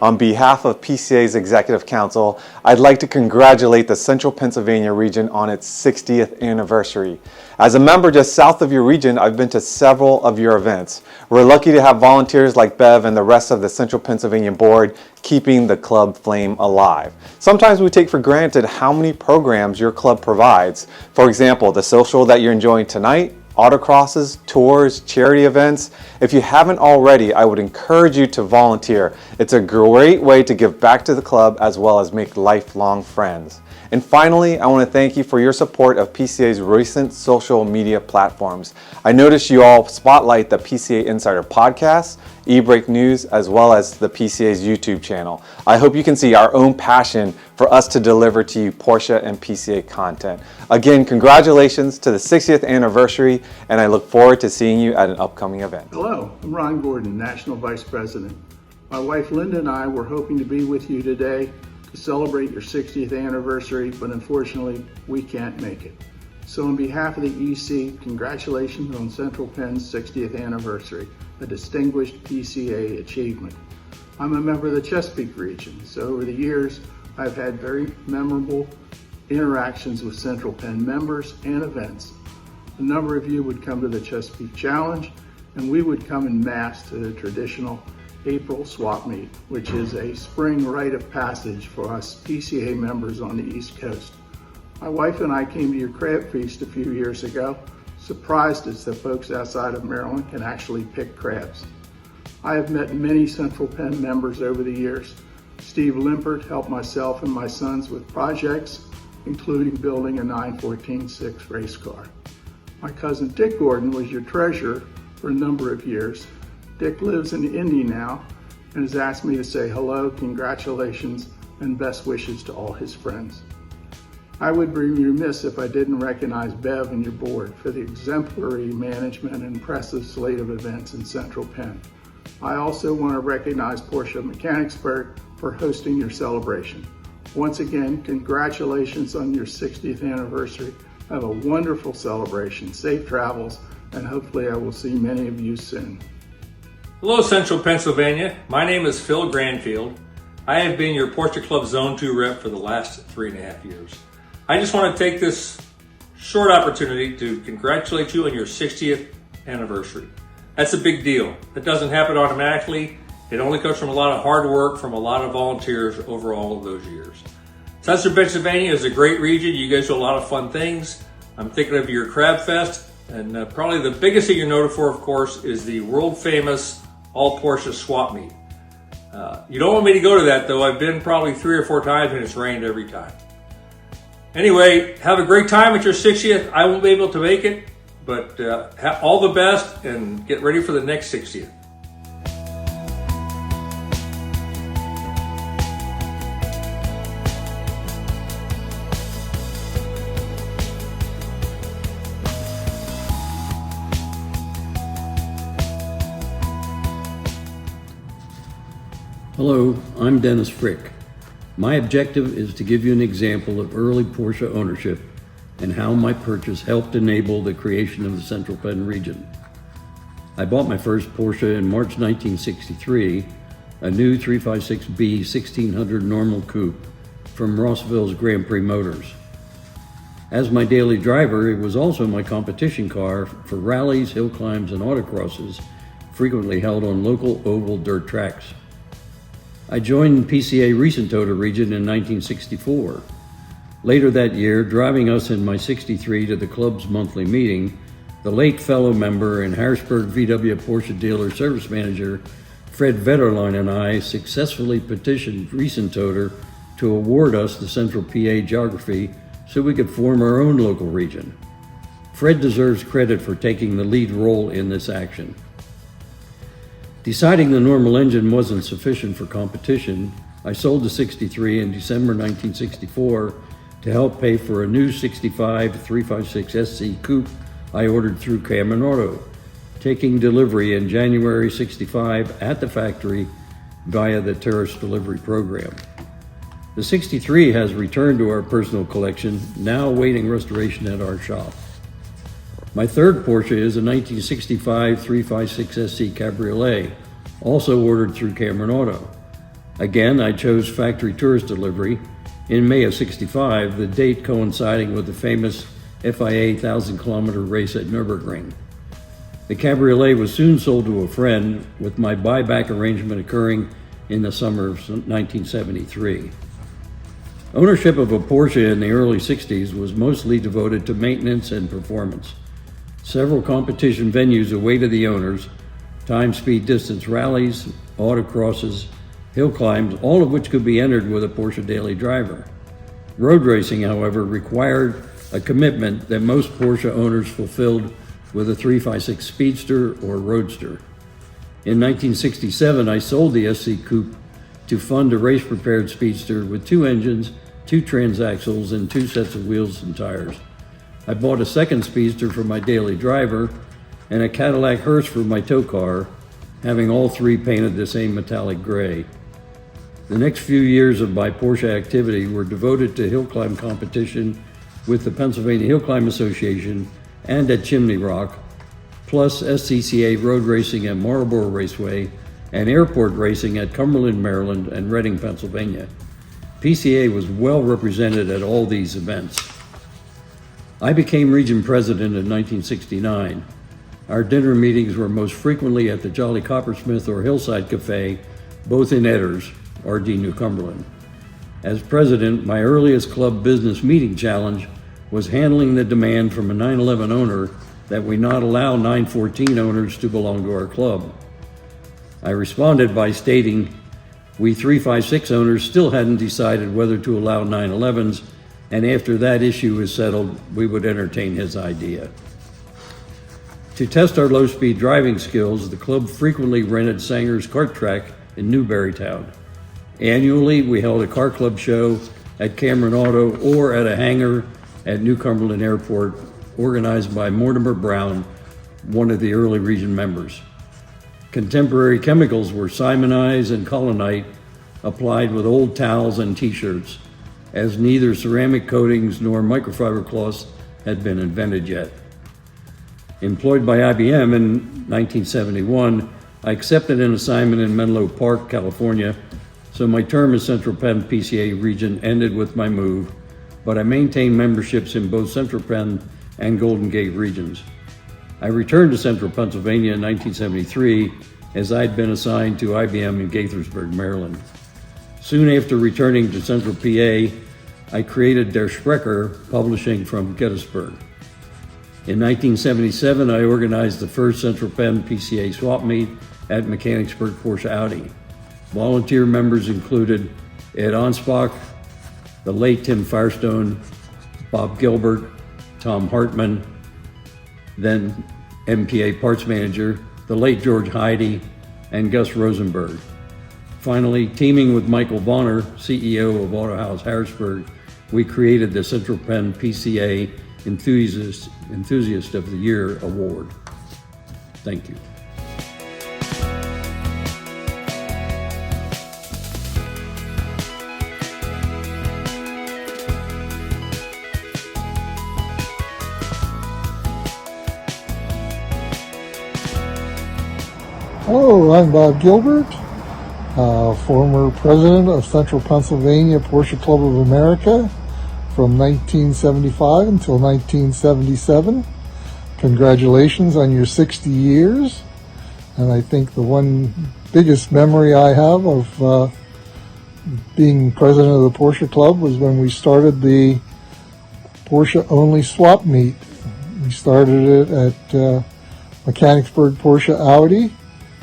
On behalf of PCA's Executive Council, I'd like to congratulate the Central Pennsylvania region on its 60th anniversary. As a member just south of your region, I've been to several of your events. We're lucky to have volunteers like Bev and the rest of the Central Pennsylvania board keeping the club flame alive. Sometimes we take for granted how many programs your club provides. For example, the social that you're enjoying tonight, autocrosses, tours, charity events. If you haven't already, I would encourage you to volunteer. It's a great way to give back to the club as well as make lifelong friends. And finally, I want to thank you for your support of PCA's recent social media platforms. I noticed you all spotlight the PCA Insider podcast, eBreak News, as well as the PCA's YouTube channel. I hope you can see our own passion for us to deliver to you Porsche and PCA content. Again, congratulations to the 60th anniversary, and I look forward to seeing you at an upcoming event. Hello, I'm Ron Gordon, National Vice President. My wife Linda and I were hoping to be with you today to celebrate your 60th anniversary, but unfortunately, we can't make it. So on behalf of the EC, congratulations on Central Penn's 60th anniversary, a distinguished PCA achievement. I'm a member of the Chesapeake region, so over the years, I've had very memorable interactions with Central Penn members and events. A number of you would come to the Chesapeake Challenge, and we would come en masse to the traditional April swap meet, which is a spring rite of passage for us PCA members on the East Coast. My wife and I came to your crab feast a few years ago, surprised us that folks outside of Maryland can actually pick crabs. I have met many Central Penn members over the years. Steve Limpert helped myself and my sons with projects, including building a 914-6 race car. My cousin Dick Gordon was your treasurer for a number of years. Dick lives in Indy now and has asked me to say hello, congratulations, and best wishes to all his friends. I would be remiss if I didn't recognize Bev and your board for the exemplary management and impressive slate of events in Central Penn. I also want to recognize Porsche Mechanicsburg for hosting your celebration. Once again, congratulations on your 60th anniversary. Have a wonderful celebration, safe travels, and hopefully I will see many of you soon. Hello Central Pennsylvania, my name is Phil Granfield. I have been your Porsche Club Zone 2 rep for the last 3.5 years. I just want to take this short opportunity to congratulate you on your 60th anniversary. That's a big deal. It doesn't happen automatically. It only comes from a lot of hard work from a lot of volunteers over all of those years. Central Pennsylvania is a great region. You guys do a lot of fun things. I'm thinking of your Crab Fest, and probably the biggest thing you're noted for, of course, is the world famous all Porsche swap meet. You don't want me to go to that though. I've been probably 3 or 4 times and it's rained every time. Anyway, have a great time at your 60th. I won't be able to make it, but all the best and get ready for the next 60th. Hello, I'm Dennis Frick. My objective is to give you an example of early Porsche ownership and how my purchase helped enable the creation of the Central Penn region. I bought my first Porsche in March 1963, a new 356B 1600 normal coupe from Rossville's Grand Prix Motors. As my daily driver, it was also my competition car for rallies, hill climbs, and autocrosses, frequently held on local oval dirt tracks. I joined PCA Recent-Toter region in 1964. Later that year, driving us in my 63 to the club's monthly meeting, the late fellow member and Harrisburg VW Porsche dealer service manager, Fred Vetterlein, and I successfully petitioned Recent-Toter to award us the Central PA geography so we could form our own local region. Fred deserves credit for taking the lead role in this action. Deciding the normal engine wasn't sufficient for competition, I sold the 63 in December 1964 to help pay for a new 65 356 SC coupe I ordered through Cameron Auto, taking delivery in January 65 at the factory via the terrace delivery program. The 63 has returned to our personal collection, now awaiting restoration at our shop. My third Porsche is a 1965 356 SC Cabriolet, also ordered through Cameron Auto. Again, I chose factory tourist delivery in May of '65, the date coinciding with the famous FIA 1,000-kilometer race at Nürburgring. The cabriolet was soon sold to a friend, with my buyback arrangement occurring in the summer of 1973. Ownership of a Porsche in the early 60s was mostly devoted to maintenance and performance. Several competition venues awaited the owners: time, speed, distance rallies, autocrosses, hill climbs, all of which could be entered with a Porsche daily driver. Road racing, however, required a commitment that most Porsche owners fulfilled with a 356 Speedster or Roadster. In 1967, I sold the SC Coupe to fund a race-prepared Speedster with 2 engines, 2 transaxles, and 2 sets of wheels and tires. I bought a second Speedster for my daily driver and a Cadillac hearse for my tow car, having all 3 painted the same metallic gray. The next few years of my Porsche activity were devoted to hill climb competition with the Pennsylvania Hill Climb Association and at Chimney Rock, plus SCCA road racing at Marlboro Raceway and airport racing at Cumberland, Maryland and Reading, Pennsylvania. PCA was well represented at all these events. I became region president in 1969. Our dinner meetings were most frequently at the Jolly Coppersmith or Hillside Cafe, both in Edders, RD New Cumberland. As president, my earliest club business meeting challenge was handling the demand from a 911 owner that we not allow 914 owners to belong to our club. I responded by stating we 356 owners still hadn't decided whether to allow 911s, and after that issue is settled, we would entertain his idea. To test our low-speed driving skills, the club frequently rented Sanger's Kart Track in Newberrytown. Annually, we held a car club show at Cameron Auto or at a hangar at New Cumberland Airport, organized by Mortimer Brown, one of the early region members. Contemporary chemicals were Simonize and Colonite, applied with old towels and t-shirts, as neither ceramic coatings nor microfiber cloths had been invented yet. Employed by IBM in 1971, I accepted an assignment in Menlo Park, California, so my term as Central Penn PCA region ended with my move, but I maintained memberships in both Central Penn and Golden Gate regions. I returned to Central Pennsylvania in 1973 as I'd been assigned to IBM in Gaithersburg, Maryland. Soon after returning to Central PA, I created Der Sprecher Publishing from Gettysburg. In 1977, I organized the first Central Penn PCA swap meet at Mechanicsburg Porsche Audi. Volunteer members included Ed Onspach, the late Tim Firestone, Bob Gilbert, Tom Hartman, then MPA parts manager, the late George Heide, and Gus Rosenberg. Finally, teaming with Michael Bonner, CEO of Auto House Harrisburg, we created the Central Penn PCA Enthusiast of the Year Award. Thank you. Hello, I'm Bob Gilbert, former president of Central Pennsylvania Porsche Club of America from 1975 until 1977. Congratulations on your 60 years. And I think the one biggest memory I have of being president of the Porsche Club was when we started the Porsche only swap meet. We started it at Mechanicsburg Porsche Audi,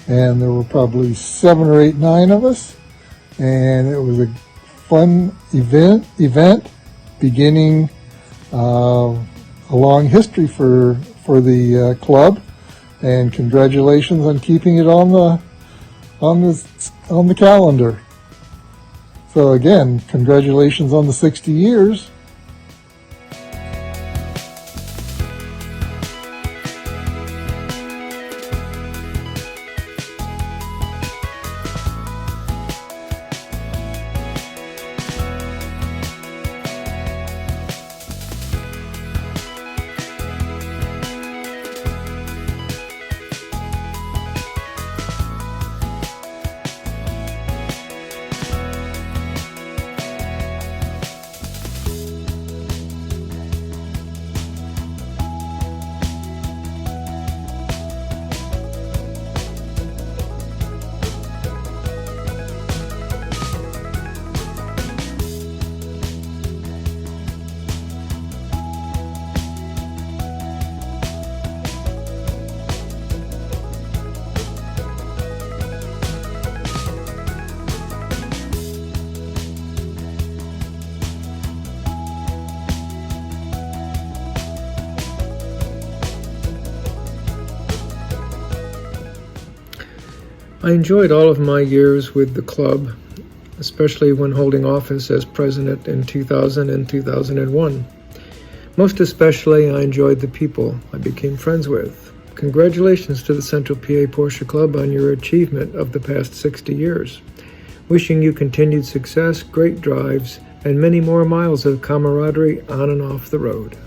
and there were probably 7 or 8, 9 of us, and it was a fun event beginning a long history for the club, and congratulations on keeping it on the calendar. So again, congratulations on the 60 years. I enjoyed all of my years with the club, especially when holding office as president in 2000 and 2001. Most especially, I enjoyed the people I became friends with. Congratulations to the Central PA Porsche Club on your achievement of the past 60 years. Wishing you continued success, great drives, and many more miles of camaraderie on and off the road.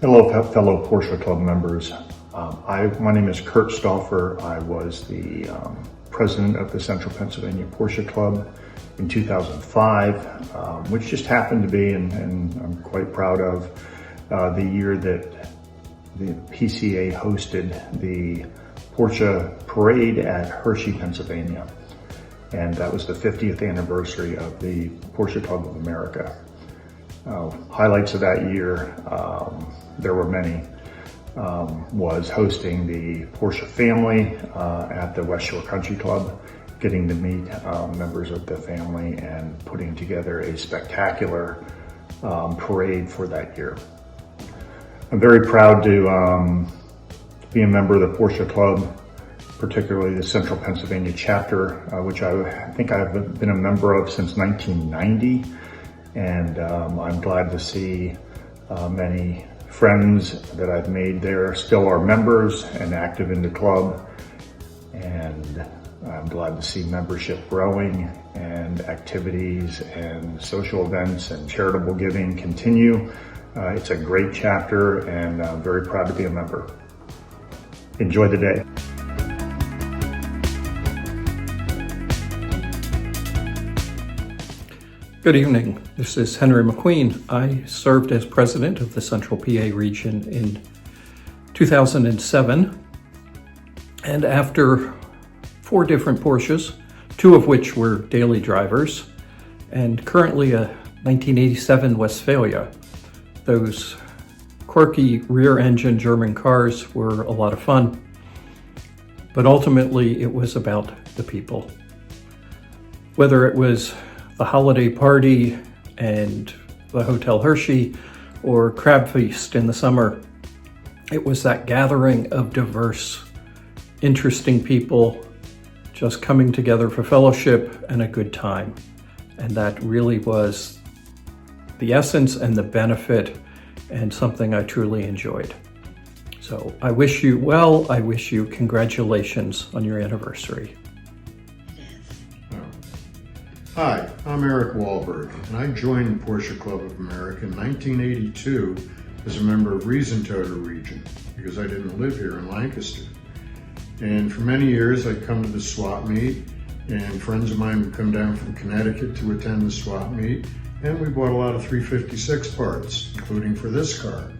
Hello, fellow Porsche Club members. My name is Kurt Stauffer. I was the president of the Central Pennsylvania Porsche Club in 2005, which just happened to be, and I'm quite proud of, the year that the PCA hosted the Porsche Parade at Hershey, Pennsylvania. And that was the 50th anniversary of the Porsche Club of America. Highlights of that year, there were many, was hosting the Porsche family at the West Shore Country Club, getting to meet members of the family and putting together a spectacular parade for that year. I'm very proud to be a member of the Porsche Club, particularly the Central Pennsylvania chapter, which I think I've been a member of since 1990. And I'm glad to see many friends that I've made there still are members and active in the club. And I'm glad to see membership growing and activities and social events and charitable giving continue. It's a great chapter, and I'm very proud to be a member. Enjoy the day. Good evening. This is Henry McQueen. I served as president of the Central PA region in 2007. And after 4 different Porsches, 2 of which were daily drivers, and currently a 1987 Westphalia, those quirky rear-engine German cars were a lot of fun. But ultimately, it was about the people. Whether it was the holiday party and the Hotel Hershey or Crab Feast in the summer, it was that gathering of diverse, interesting people just coming together for fellowship and a good time. And that really was the essence and the benefit, and something I truly enjoyed. So I wish you well. I wish you congratulations on your anniversary. Hi, I'm Eric Wahlberg, and I joined the Porsche Club of America in 1982 as a member of Riesentoter region because I didn't live here in Lancaster. And for many years I'd come to the swap meet, and friends of mine would come down from Connecticut to attend the swap meet, and we bought a lot of 356 parts, including for this car.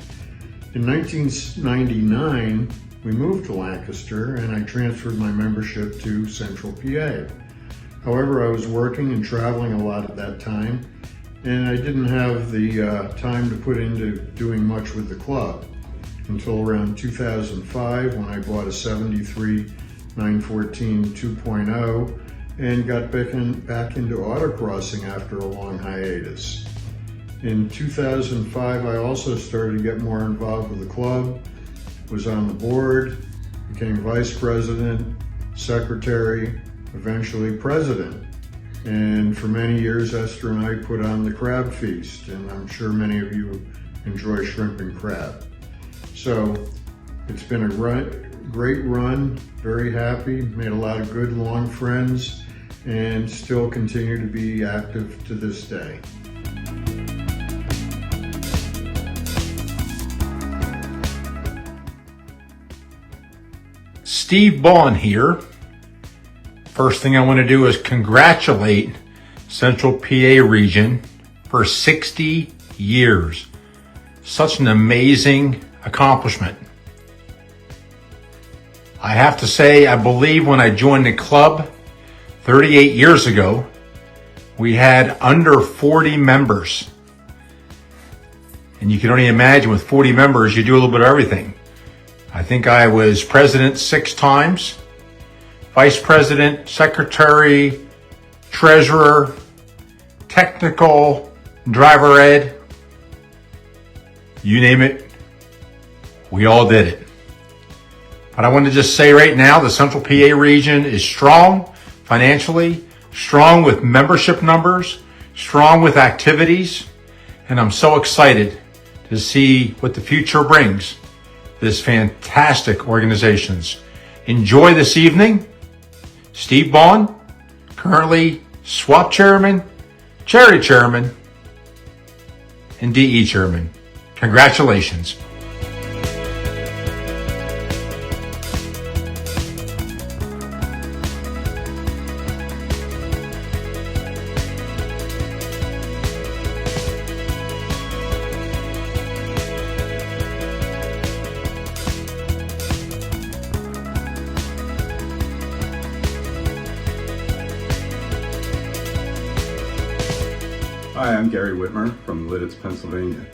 In 1999, we moved to Lancaster, and I transferred my membership to Central PA. However, I was working and traveling a lot at that time, and I didn't have the time to put into doing much with the club until around 2005, when I bought a 73 914 2.0 and got back into autocrossing after a long hiatus. In 2005, I also started to get more involved with the club, was on the board, became vice president, secretary, eventually president. And for many years, Esther and I put on the Crab Feast, and I'm sure many of you enjoy shrimp and crab. So it's been a great run, very happy, made a lot of good long friends, and still continue to be active to this day. Steve Bond here. First thing I want to do is congratulate Central PA region for 60 years. Such an amazing accomplishment. I have to say, I believe when I joined the club 38 years ago, we had under 40 members. And you can only imagine with 40 members, you do a little bit of everything. I think I was president 6 times, vice president, secretary, treasurer, technical, driver ed, you name it, We all did it. But I want to just say right now, the Central PA region is strong financially, strong with membership numbers, strong with activities, and I'm so excited to see what the future brings this fantastic organizations. Enjoy this evening. Steve Bond, currently SWAP Chairman, Charity Chairman, and DE Chairman. Congratulations. Hi, I'm Gary Whitmer from Lidditz, Pennsylvania.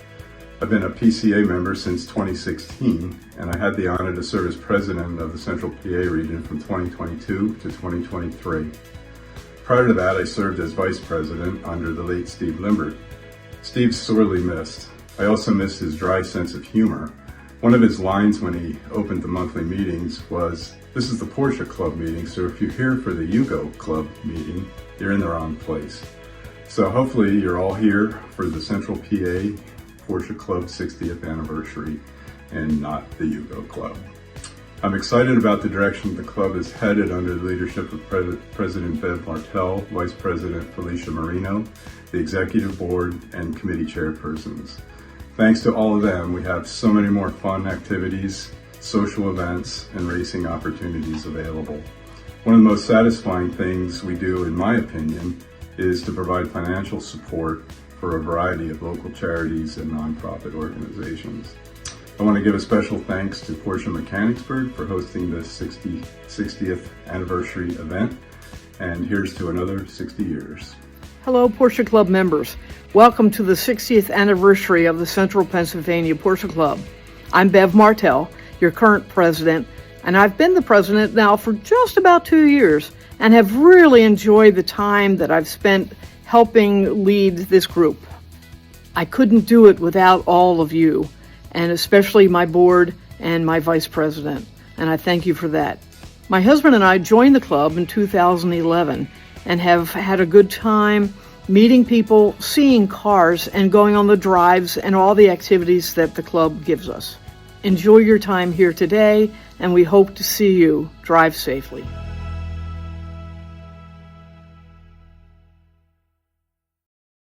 I've been a PCA member since 2016, and I had the honor to serve as president of the Central PA region from 2022 to 2023. Prior to that, I served as vice president under the late Steve Limbert. Steve's sorely missed. I also missed his dry sense of humor. One of his lines when he opened the monthly meetings was, "This is the Porsche Club meeting, so if you're here for the Yugo Club meeting, you're in the wrong place." So hopefully you're all here for the Central PA Porsche Club 60th anniversary and not the Yugo Club. I'm excited about the direction the club is headed under the leadership of President Bev Martell, Vice President Felicia Marino, the Executive Board, and committee chairpersons. Thanks to all of them, we have so many more fun activities, social events, and racing opportunities available. One of the most satisfying things we do, in my opinion, is to provide financial support for a variety of local charities and nonprofit organizations. I want to give a special thanks to Porsche Mechanicsburg for hosting this 60th anniversary event, and here's to another 60 years. Hello, Porsche Club members. Welcome to the 60th anniversary of the Central Pennsylvania Porsche Club. I'm Bev Martell, your current president, and I've been the president now for just about 2 years and have really enjoyed the time that I've spent helping lead this group. I couldn't do it without all of you, and especially my board and my vice president, and I thank you for that. My husband and I joined the club in 2011 and have had a good time meeting people, seeing cars, and going on the drives and all the activities that the club gives us. Enjoy your time here today, and we hope to see you drive safely.